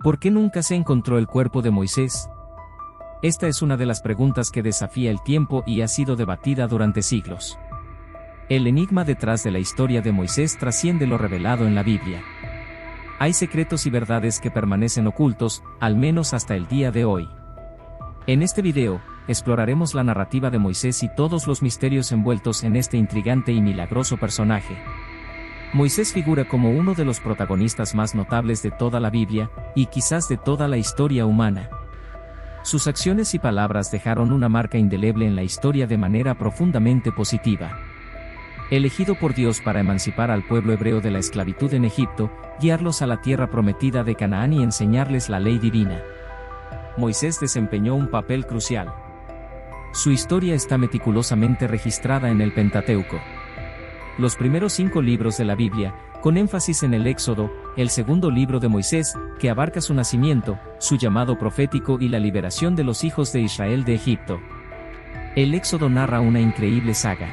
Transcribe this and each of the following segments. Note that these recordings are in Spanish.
¿Por qué nunca se encontró el cuerpo de Moisés? Esta es una de las preguntas que desafía el tiempo y ha sido debatida durante siglos. El enigma detrás de la historia de Moisés trasciende lo revelado en la Biblia. Hay secretos y verdades que permanecen ocultos, al menos hasta el día de hoy. En este video, exploraremos la narrativa de Moisés y todos los misterios envueltos en este intrigante y milagroso personaje. Moisés figura como uno de los protagonistas más notables de toda la Biblia, y quizás de toda la historia humana. Sus acciones y palabras dejaron una marca indeleble en la historia de manera profundamente positiva. Elegido por Dios para emancipar al pueblo hebreo de la esclavitud en Egipto, guiarlos a la tierra prometida de Canaán y enseñarles la ley divina, Moisés desempeñó un papel crucial. Su historia está meticulosamente registrada en el Pentateuco. Los primeros 5 libros de la Biblia, con énfasis en el Éxodo, el segundo libro de Moisés, que abarca su nacimiento, su llamado profético y la liberación de los hijos de Israel de Egipto. El Éxodo narra una increíble saga.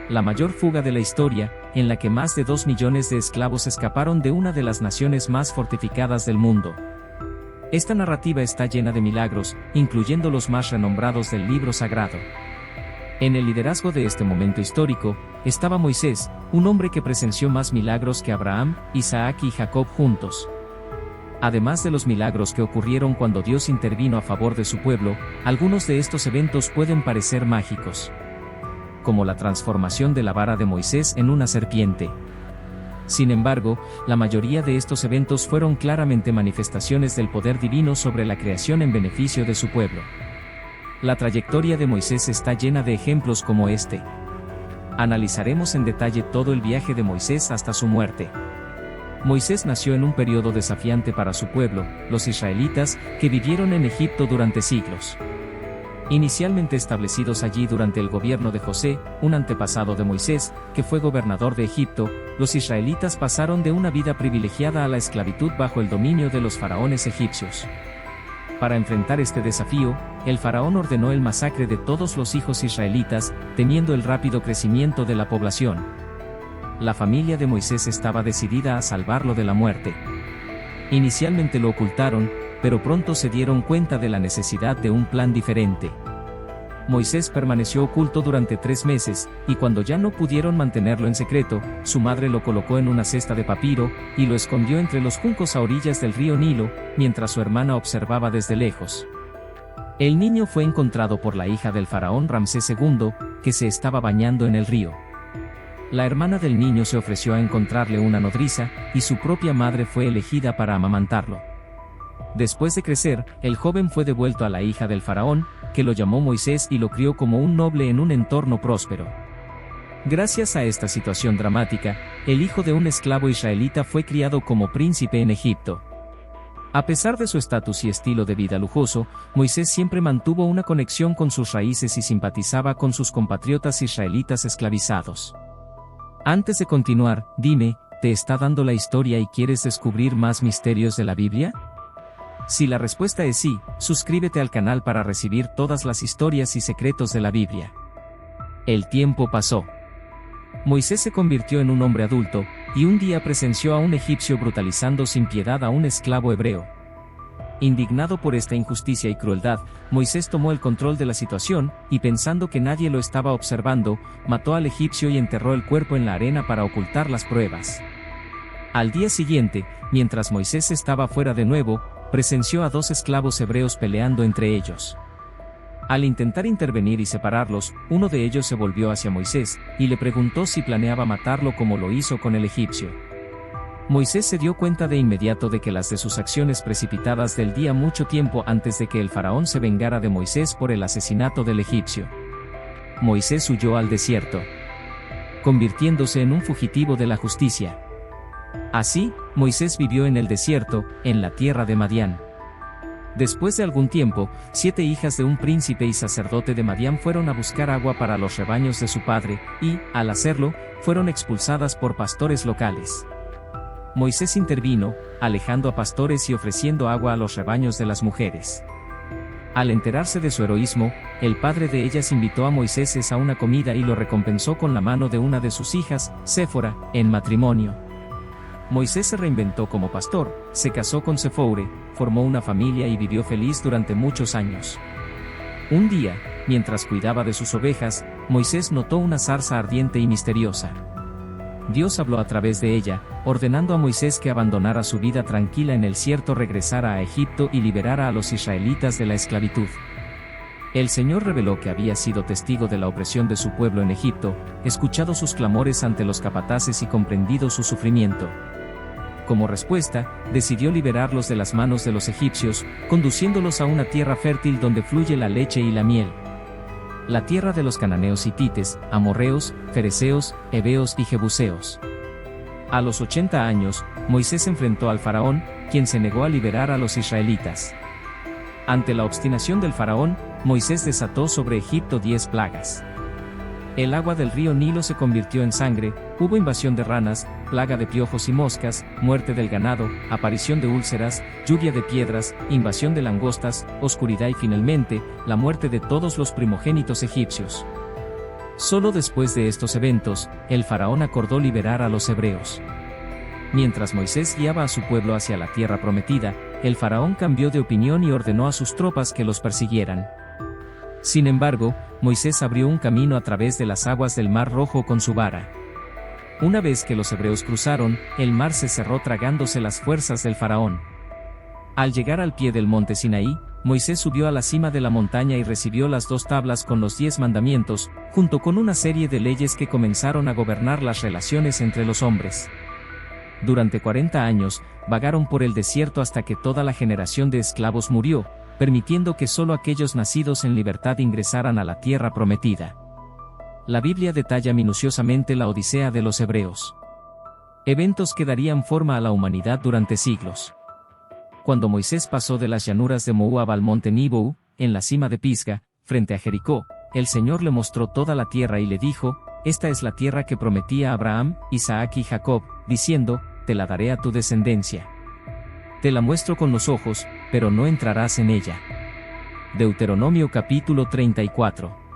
La mayor fuga de la historia, en la que más de 2 millones de esclavos escaparon de una de las naciones más fortificadas del mundo. Esta narrativa está llena de milagros, incluyendo los más renombrados del libro sagrado. En el liderazgo de este momento histórico, estaba Moisés, un hombre que presenció más milagros que Abraham, Isaac y Jacob juntos. Además de los milagros que ocurrieron cuando Dios intervino a favor de su pueblo, algunos de estos eventos pueden parecer mágicos, como la transformación de la vara de Moisés en una serpiente. Sin embargo, la mayoría de estos eventos fueron claramente manifestaciones del poder divino sobre la creación en beneficio de su pueblo. La trayectoria de Moisés está llena de ejemplos como este. Analizaremos en detalle todo el viaje de Moisés hasta su muerte. Moisés nació en un periodo desafiante para su pueblo, los israelitas, que vivieron en Egipto durante siglos. Inicialmente establecidos allí durante el gobierno de José, un antepasado de Moisés, que fue gobernador de Egipto, los israelitas pasaron de una vida privilegiada a la esclavitud bajo el dominio de los faraones egipcios. Para enfrentar este desafío, el faraón ordenó el masacre de todos los hijos israelitas, temiendo el rápido crecimiento de la población. La familia de Moisés estaba decidida a salvarlo de la muerte. Inicialmente lo ocultaron, pero pronto se dieron cuenta de la necesidad de un plan diferente. Moisés permaneció oculto durante 3 meses, y cuando ya no pudieron mantenerlo en secreto, su madre lo colocó en una cesta de papiro, y lo escondió entre los juncos a orillas del río Nilo, mientras su hermana observaba desde lejos. El niño fue encontrado por la hija del faraón Ramsés II, que se estaba bañando en el río. La hermana del niño se ofreció a encontrarle una nodriza, y su propia madre fue elegida para amamantarlo. Después de crecer, el joven fue devuelto a la hija del faraón, que lo llamó Moisés y lo crió como un noble en un entorno próspero. Gracias a esta situación dramática, el hijo de un esclavo israelita fue criado como príncipe en Egipto. A pesar de su estatus y estilo de vida lujoso, Moisés siempre mantuvo una conexión con sus raíces y simpatizaba con sus compatriotas israelitas esclavizados. Antes de continuar, dime, ¿te está dando la historia y quieres descubrir más misterios de la Biblia? Si la respuesta es sí, suscríbete al canal para recibir todas las historias y secretos de la Biblia. El tiempo pasó. Moisés se convirtió en un hombre adulto, y un día presenció a un egipcio brutalizando sin piedad a un esclavo hebreo. Indignado por esta injusticia y crueldad, Moisés tomó el control de la situación, y pensando que nadie lo estaba observando, mató al egipcio y enterró el cuerpo en la arena para ocultar las pruebas. Al día siguiente, mientras Moisés estaba fuera de nuevo, presenció a 2 esclavos hebreos peleando entre ellos. Al intentar intervenir y separarlos, uno de ellos se volvió hacia Moisés, y le preguntó si planeaba matarlo como lo hizo con el egipcio. Moisés se dio cuenta de inmediato de que las de sus acciones precipitadas del día mucho tiempo antes de que el faraón se vengara de Moisés por el asesinato del egipcio. Moisés huyó al desierto, convirtiéndose en un fugitivo de la justicia. Así, Moisés vivió en el desierto, en la tierra de Madián. Después de algún tiempo, 7 hijas de un príncipe y sacerdote de Madián fueron a buscar agua para los rebaños de su padre, y, al hacerlo, fueron expulsadas por pastores locales. Moisés intervino, alejando a pastores y ofreciendo agua a los rebaños de las mujeres. Al enterarse de su heroísmo, el padre de ellas invitó a Moisés a una comida y lo recompensó con la mano de una de sus hijas, Séfora, en matrimonio. Moisés se reinventó como pastor, se casó con Sefoure, formó una familia y vivió feliz durante muchos años. Un día, mientras cuidaba de sus ovejas, Moisés notó una zarza ardiente y misteriosa. Dios habló a través de ella, ordenando a Moisés que abandonara su vida tranquila en el desierto, regresara a Egipto y liberara a los israelitas de la esclavitud. El Señor reveló que había sido testigo de la opresión de su pueblo en Egipto, escuchado sus clamores ante los capataces y comprendido su sufrimiento. Como respuesta, decidió liberarlos de las manos de los egipcios, conduciéndolos a una tierra fértil donde fluye la leche y la miel. La tierra de los cananeos hitites, amorreos, fereceos, heveos y jebuseos. A los 80 años, Moisés enfrentó al faraón, quien se negó a liberar a los israelitas. Ante la obstinación del faraón, Moisés desató sobre Egipto 10 plagas. El agua del río Nilo se convirtió en sangre, hubo invasión de ranas, plaga de piojos y moscas, muerte del ganado, aparición de úlceras, lluvia de piedras, invasión de langostas, oscuridad y finalmente, la muerte de todos los primogénitos egipcios. Solo después de estos eventos, el faraón acordó liberar a los hebreos. Mientras Moisés guiaba a su pueblo hacia la tierra prometida, el faraón cambió de opinión y ordenó a sus tropas que los persiguieran. Sin embargo, Moisés abrió un camino a través de las aguas del Mar Rojo con su vara. Una vez que los hebreos cruzaron, el mar se cerró tragándose las fuerzas del faraón. Al llegar al pie del monte Sinaí, Moisés subió a la cima de la montaña y recibió las 2 tablas con los 10 mandamientos, junto con una serie de leyes que comenzaron a gobernar las relaciones entre los hombres. Durante 40 años, vagaron por el desierto hasta que toda la generación de esclavos murió, permitiendo que solo aquellos nacidos en libertad ingresaran a la tierra prometida. La Biblia detalla minuciosamente la odisea de los hebreos. Eventos que darían forma a la humanidad durante siglos. Cuando Moisés pasó de las llanuras de Moab al monte Nebo, en la cima de Pisga, frente a Jericó, el Señor le mostró toda la tierra y le dijo: «Esta es la tierra que prometí a Abraham, Isaac y Jacob, diciendo, te la daré a tu descendencia. Te la muestro con los ojos, pero no entrarás en ella». Deuteronomio capítulo 34.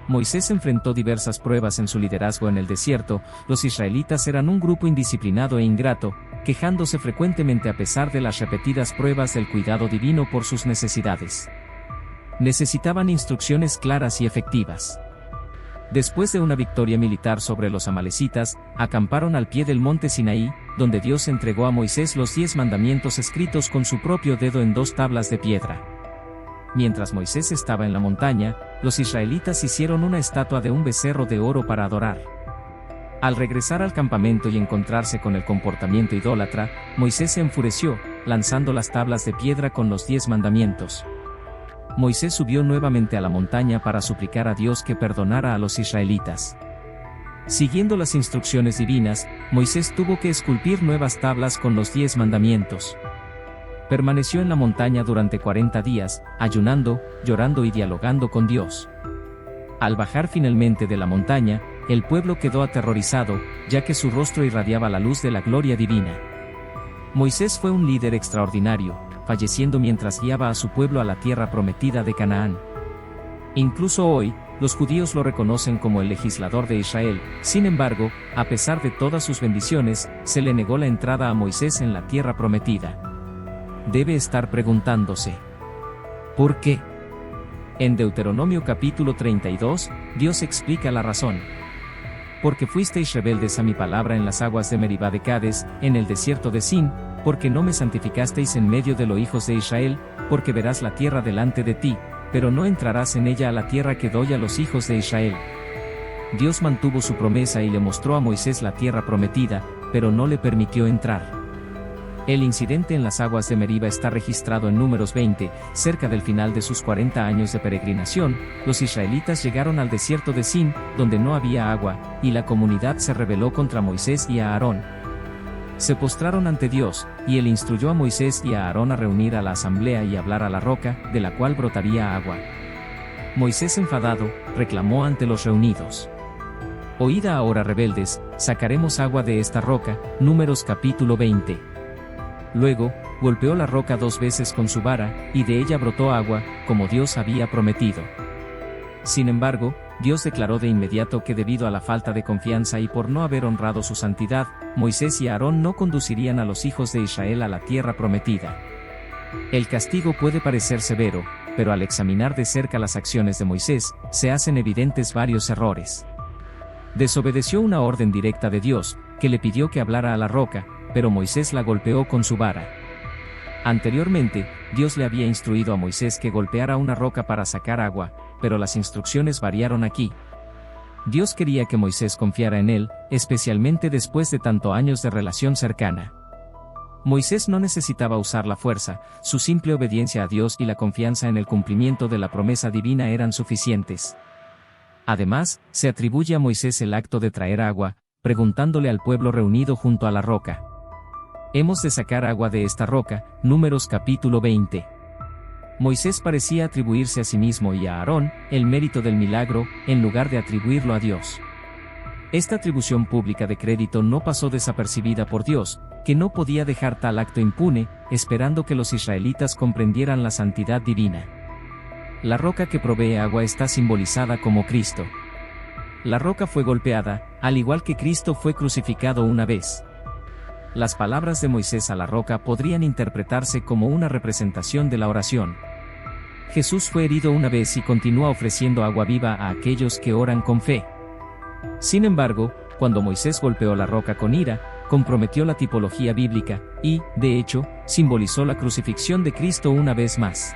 Moisés enfrentó diversas pruebas en su liderazgo en el desierto. Los israelitas eran un grupo indisciplinado e ingrato, quejándose frecuentemente a pesar de las repetidas pruebas del cuidado divino por sus necesidades. Necesitaban instrucciones claras y efectivas. Después de una victoria militar sobre los amalecitas, acamparon al pie del monte Sinaí, donde Dios entregó a Moisés los 10 mandamientos escritos con su propio dedo en 2 tablas de piedra. Mientras Moisés estaba en la montaña, los israelitas hicieron una estatua de un becerro de oro para adorar. Al regresar al campamento y encontrarse con el comportamiento idólatra, Moisés se enfureció, lanzando las tablas de piedra con los 10 mandamientos. Moisés subió nuevamente a la montaña para suplicar a Dios que perdonara a los israelitas. Siguiendo las instrucciones divinas, Moisés tuvo que esculpir nuevas tablas con los 10 mandamientos. Permaneció en la montaña durante 40 días, ayunando, llorando y dialogando con Dios. Al bajar finalmente de la montaña, el pueblo quedó aterrorizado, ya que su rostro irradiaba la luz de la gloria divina. Moisés fue un líder extraordinario, falleciendo mientras guiaba a su pueblo a la tierra prometida de Canaán. Incluso hoy, los judíos lo reconocen como el legislador de Israel. Sin embargo, a pesar de todas sus bendiciones, se le negó la entrada a Moisés en la tierra prometida. Debe estar preguntándose: ¿por qué? En Deuteronomio capítulo 32, Dios explica la razón. Porque fuisteis rebeldes a mi palabra en las aguas de Meribá de Cades, en el desierto de Sin, porque no me santificasteis en medio de los hijos de Israel, porque verás la tierra delante de ti, pero no entrarás en ella, a la tierra que doy a los hijos de Israel. Dios mantuvo su promesa y le mostró a Moisés la tierra prometida, pero no le permitió entrar. El incidente en las aguas de Meribá está registrado en Números 20, cerca del final de sus 40 años de peregrinación. Los israelitas llegaron al desierto de Sin, donde no había agua, y la comunidad se rebeló contra Moisés y a Aarón. Se postraron ante Dios, y él instruyó a Moisés y a Aarón a reunir a la asamblea y hablar a la roca, de la cual brotaría agua. Moisés, enfadado, reclamó ante los reunidos: «Oíd ahora, rebeldes, sacaremos agua de esta roca». Números capítulo 20. Luego, golpeó la roca 2 veces con su vara, y de ella brotó agua, como Dios había prometido. Sin embargo, Dios declaró de inmediato que debido a la falta de confianza y por no haber honrado su santidad, Moisés y Aarón no conducirían a los hijos de Israel a la tierra prometida. El castigo puede parecer severo, pero al examinar de cerca las acciones de Moisés, se hacen evidentes varios errores. Desobedeció una orden directa de Dios, que le pidió que hablara a la roca, pero Moisés la golpeó con su vara. Anteriormente, Dios le había instruido a Moisés que golpeara una roca para sacar agua, pero las instrucciones variaron aquí. Dios quería que Moisés confiara en él, especialmente después de tantos años de relación cercana. Moisés no necesitaba usar la fuerza, su simple obediencia a Dios y la confianza en el cumplimiento de la promesa divina eran suficientes. Además, se atribuye a Moisés el acto de traer agua, preguntándole al pueblo reunido junto a la roca. Hemos de sacar agua de esta roca, Números capítulo 20. Moisés parecía atribuirse a sí mismo y a Aarón el mérito del milagro, en lugar de atribuirlo a Dios. Esta atribución pública de crédito no pasó desapercibida por Dios, que no podía dejar tal acto impune, esperando que los israelitas comprendieran la santidad divina. La roca que provee agua está simbolizada como Cristo. La roca fue golpeada, al igual que Cristo fue crucificado una vez. Las palabras de Moisés a la roca podrían interpretarse como una representación de la oración. Jesús fue herido una vez y continúa ofreciendo agua viva a aquellos que oran con fe. Sin embargo, cuando Moisés golpeó la roca con ira, comprometió la tipología bíblica, y, de hecho, simbolizó la crucifixión de Cristo una vez más.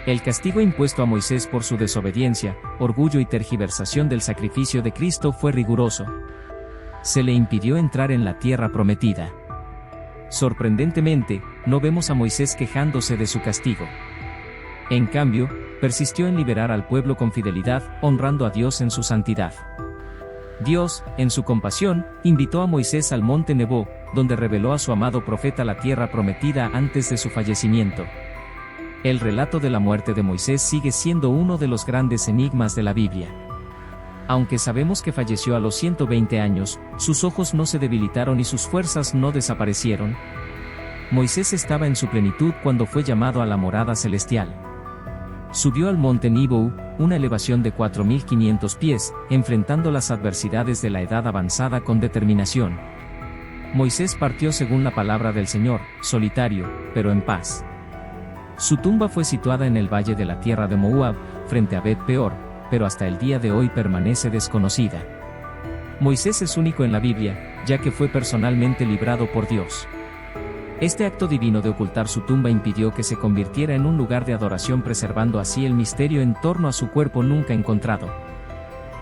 El castigo impuesto a Moisés por su desobediencia, orgullo y tergiversación del sacrificio de Cristo fue riguroso. Se le impidió entrar en la tierra prometida. Sorprendentemente, no vemos a Moisés quejándose de su castigo. En cambio, persistió en liberar al pueblo con fidelidad, honrando a Dios en su santidad. Dios, en su compasión, invitó a Moisés al monte Nebo, donde reveló a su amado profeta la tierra prometida antes de su fallecimiento. El relato de la muerte de Moisés sigue siendo uno de los grandes enigmas de la Biblia. Aunque sabemos que falleció a los 120 años, sus ojos no se debilitaron y sus fuerzas no desaparecieron. Moisés estaba en su plenitud cuando fue llamado a la morada celestial. Subió al monte Nebo, una elevación de 4.500 pies, enfrentando las adversidades de la edad avanzada con determinación. Moisés partió según la palabra del Señor, solitario, pero en paz. Su tumba fue situada en el valle de la tierra de Moab, frente a Bet Peor, pero hasta el día de hoy permanece desconocida. Moisés es único en la Biblia, ya que fue personalmente librado por Dios. Este acto divino de ocultar su tumba impidió que se convirtiera en un lugar de adoración, preservando así el misterio en torno a su cuerpo nunca encontrado.